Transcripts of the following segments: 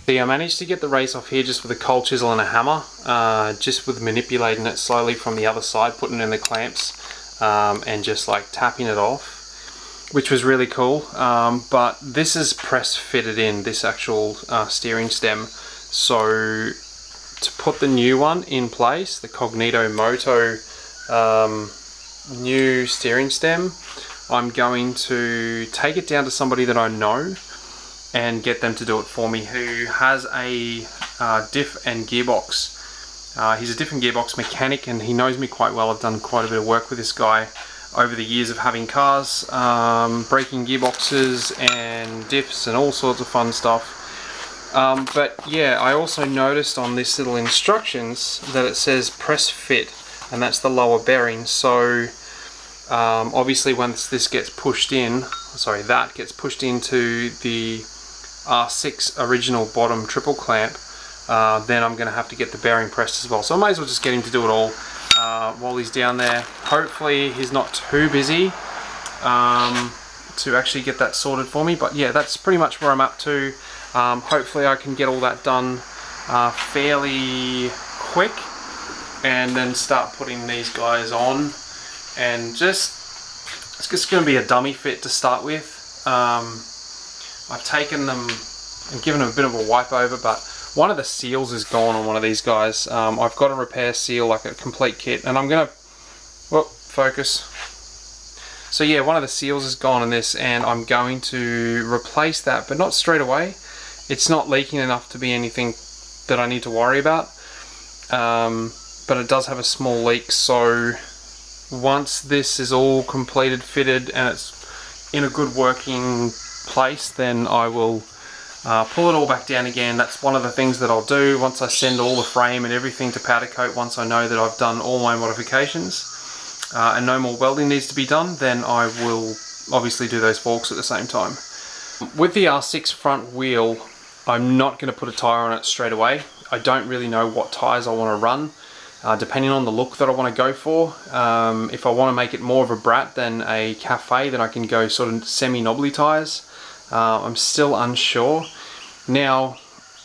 See, I managed to get the race off here just with a cold chisel and a hammer, just with manipulating it slowly from the other side, putting it in the clamps, and just like tapping it off, which was really cool. But this is press fitted in, this actual steering stem. So to put the new one in place, the Cognito Moto new steering stem, I'm going to take it down to somebody that I know and get them to do it for me, who has a diff and gearbox. He's a diff and gearbox mechanic and he knows me quite well. I've done quite a bit of work with this guy over the years of having cars, breaking gearboxes and diffs and all sorts of fun stuff. But yeah, I also noticed on this little instructions that it says press fit, and that's the lower bearing. So obviously once this gets pushed in, sorry, that gets pushed into the R6 original bottom triple clamp, then I'm going to have to get the bearing pressed as well. So I might as well just get him to do it all while he's down there. Hopefully he's not too busy to actually get that sorted for me. But yeah, that's pretty much where I'm up to. Hopefully I can get all that done fairly quick, and then start putting these guys on. And it's just going to be a dummy fit to start with. I've taken them and given them a bit of a wipe over, but one of the seals is gone on one of these guys. I've got a repair seal, like a complete kit, and I'm going to, well, focus. So yeah, one of the seals is gone in this, and I'm going to replace that, but not straight away. It's not leaking enough to be anything that I need to worry about, but it does have a small leak. So once this is all completed, fitted, and it's in a good working place, then I will pull it all back down again. That's one of the things that I'll do once I send all the frame and everything to powder coat. Once I know that I've done all my modifications and no more welding needs to be done, then I will obviously do those forks at the same time. With the R6 front wheel, I'm not going to put a tyre on it straight away. I don't really know what tyres I want to run, depending on the look that I want to go for. If I want to make it more of a brat than a cafe, then I can go sort of semi-knobbly tyres. I'm still unsure. Now,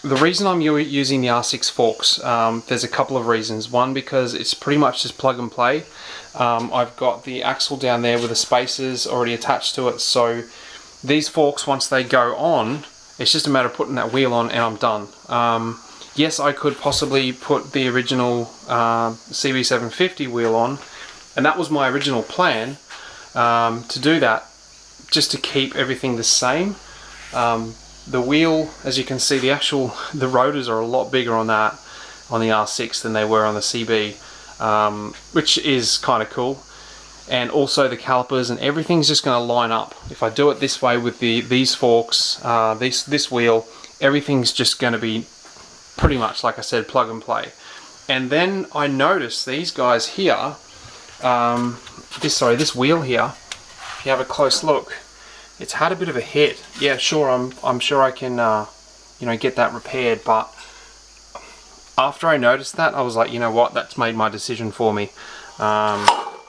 the reason I'm using the R6 forks, there's a couple of reasons. One, because it's pretty much just plug and play. I've got the axle down there with the spacers already attached to it, so these forks, once they go on, it's just a matter of putting that wheel on and I'm done. Yes, I could possibly put the original CB750 wheel on, and that was my original plan, to do that, just to keep everything the same. The wheel, as you can see, the rotors are a lot bigger on that, on the R6 than they were on the CB, which is kind of cool. And also the calipers and everything's just going to line up. If I do it this way with these forks, this wheel, everything's just going to be pretty much, like I said, plug and play. And then I noticed these guys here, this wheel here, if you have a close look, it's had a bit of a hit. Yeah, sure, I'm sure I can get that repaired, but after I noticed that, I was like, you know what, that's made my decision for me.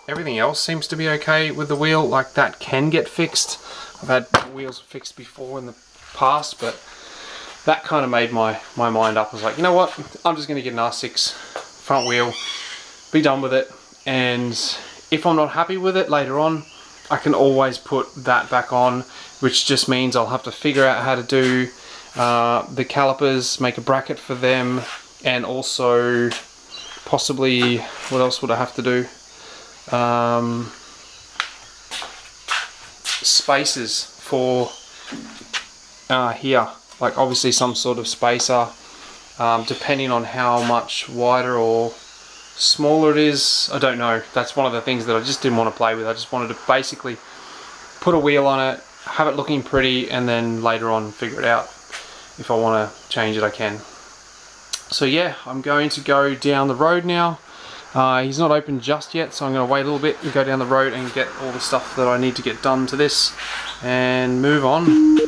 Everything else seems to be okay with the wheel, like that can get fixed. I've had wheels fixed before in the past, but that kind of made my mind up. I was like, you know what, I'm just going to get an R6 front wheel, be done with it, and if I'm not happy with it later on, I can always put that back on, which just means I'll have to figure out how to do the calipers, make a bracket for them, and also possibly, what else would I have to do? Spacers for here, like obviously some sort of spacer, depending on how much wider or smaller it is, I don't know. That's one of the things that I just didn't want to play with. I just wanted to basically put a wheel on it, have it looking pretty, and then later on figure it out. If I want to change it, I can. So yeah, I'm going to go down the road now. He's not open just yet, so I'm going to wait a little bit and go down the road and get all the stuff that I need to get done to this and move on.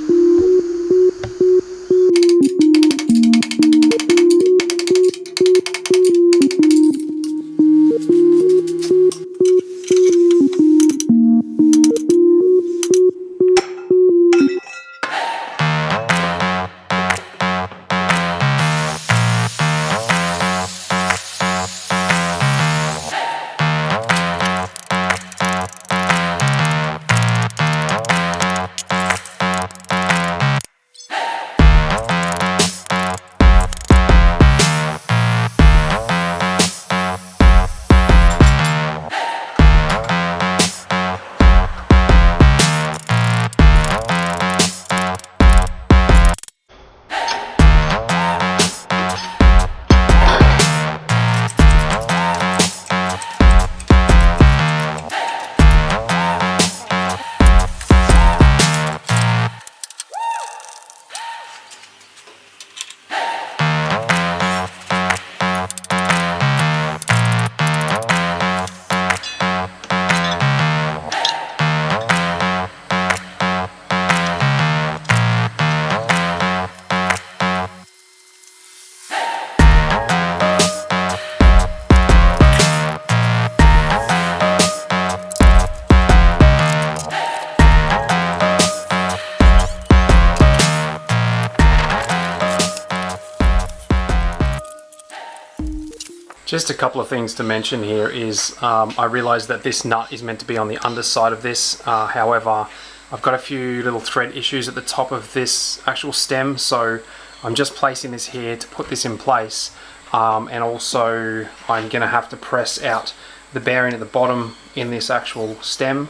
Just a couple of things to mention here is I realize that this nut is meant to be on the underside of this. However, I've got a few little thread issues at the top of this actual stem, so I'm just placing this here to put this in place. And also I'm going to have to press out the bearing at the bottom in this actual steering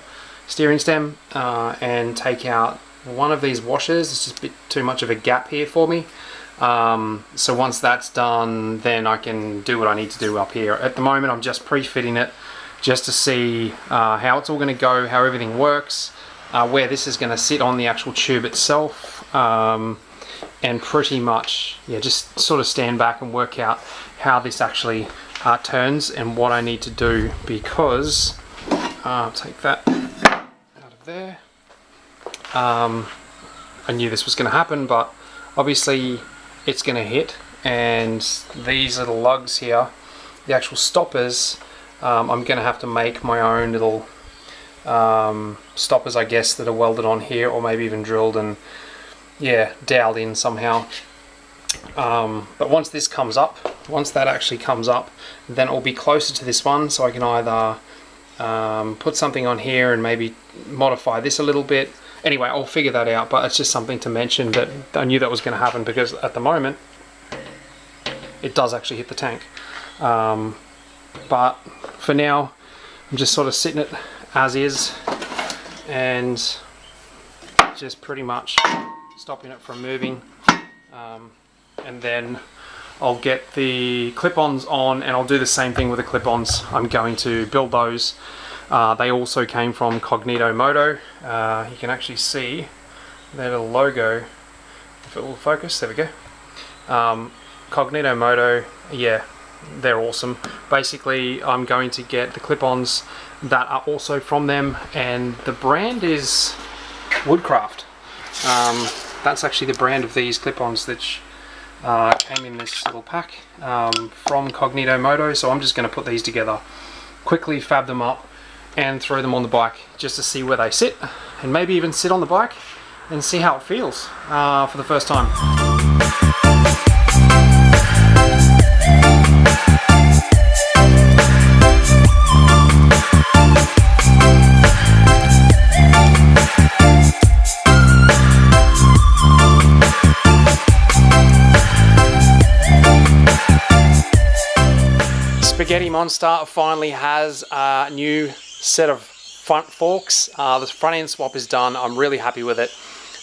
stem, and take out one of these washers. It's just a bit too much of a gap here for me. So once that's done, then I can do what I need to do up here. At the moment I'm just pre-fitting it just to see how it's all going to go, how everything works, where this is going to sit on the actual tube itself, and pretty much, yeah, just sort of stand back and work out how this actually turns and what I need to do, because take that out of there. I knew this was going to happen, but obviously it's going to hit, and these little lugs here, the actual stoppers, I'm going to have to make my own little stoppers, I guess, that are welded on here, or maybe even drilled and, yeah, doweled in somehow. But once this comes up, once that actually comes up, then it will be closer to this one, so I can either put something on here and maybe modify this a little bit. Anyway, I'll figure that out, but it's just something to mention that I knew that was going to happen, because at the moment it does actually hit the tank. But for now I'm just sort of sitting it as is and just pretty much stopping it from moving, and then I'll get the clip-ons on, and I'll do the same thing with the clip-ons. I'm going to build those. They also came from Cognito Moto. You can actually see their little logo, if it will focus. There we go. Cognito Moto, yeah, they're awesome. Basically, I'm going to get the clip-ons that are also from them, and the brand is Woodcraft. That's actually the brand of these clip-ons that came in this little pack from Cognito Moto. So I'm just going to put these together, quickly fab them up, and throw them on the bike just to see where they sit, and maybe even sit on the bike and see how it feels for the first time. Spaghetti Monster finally has a new set of front forks. The front end swap is done. I'm really happy with it.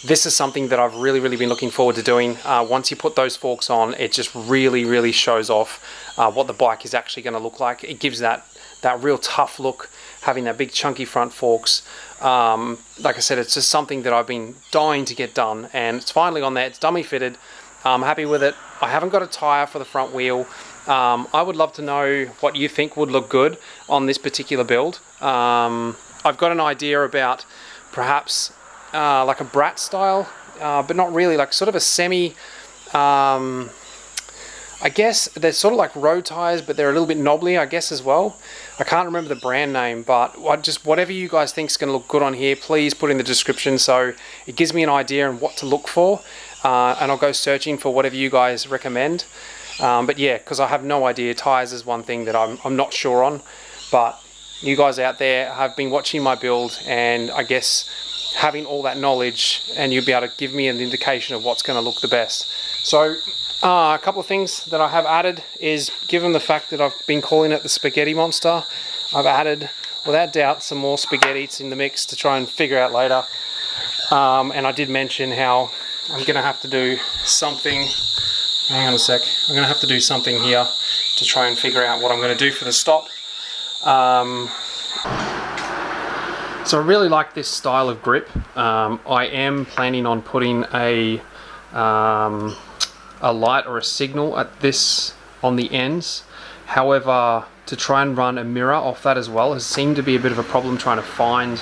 This is something that I've really been looking forward to doing. Once you put those forks on, it just really shows off what the bike is actually going to look like. It gives that real tough look, having that big chunky front forks. Like I said, it's just something that I've been dying to get done, and it's finally on there. It's dummy fitted. I'm happy with it. I haven't got a tire for the front wheel. I would love to know what you think would look good on this particular build. I've got an idea about perhaps like a brat style, but not really, like sort of a semi, I guess they're sort of like road tires, but they're a little bit knobbly, I guess, as well. I can't remember the brand name, but just whatever you guys think is going to look good on here, please put in the description, so it gives me an idea on what to look for, and I'll go searching for whatever you guys recommend. But yeah, because I have no idea. Tires is one thing that I'm not sure on, but you guys out there have been watching my build, and I guess having all that knowledge, and you'll be able to give me an indication of what's going to look the best. So a couple of things that I have added is, given the fact that I've been calling it the Spaghetti Monster, I've added without doubt some more spaghettis in the mix to try and figure out later. And I did mention how I'm going to have to do something. Hang on a sec. I'm going to have to do something here to try and figure out what I'm going to do for the stop. So I really like this style of grip. I am planning on putting a light or a signal at this on the ends. However, to try and run a mirror off that as well has seemed to be a bit of a problem, trying to find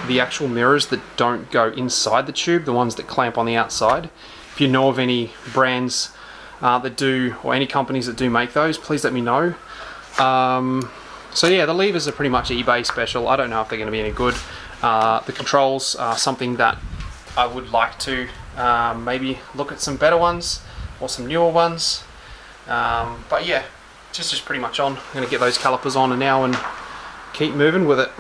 the actual mirrors that don't go inside the tube, the ones that clamp on the outside. If you know of any brands that do, or any companies that do make those, please let me know. So yeah, the levers are pretty much eBay special. I don't know if they're going to be any good. The controls are something that I would like to maybe look at some better ones or some newer ones. But yeah, this is pretty much on. I'm going to get those calipers on now and keep moving with it.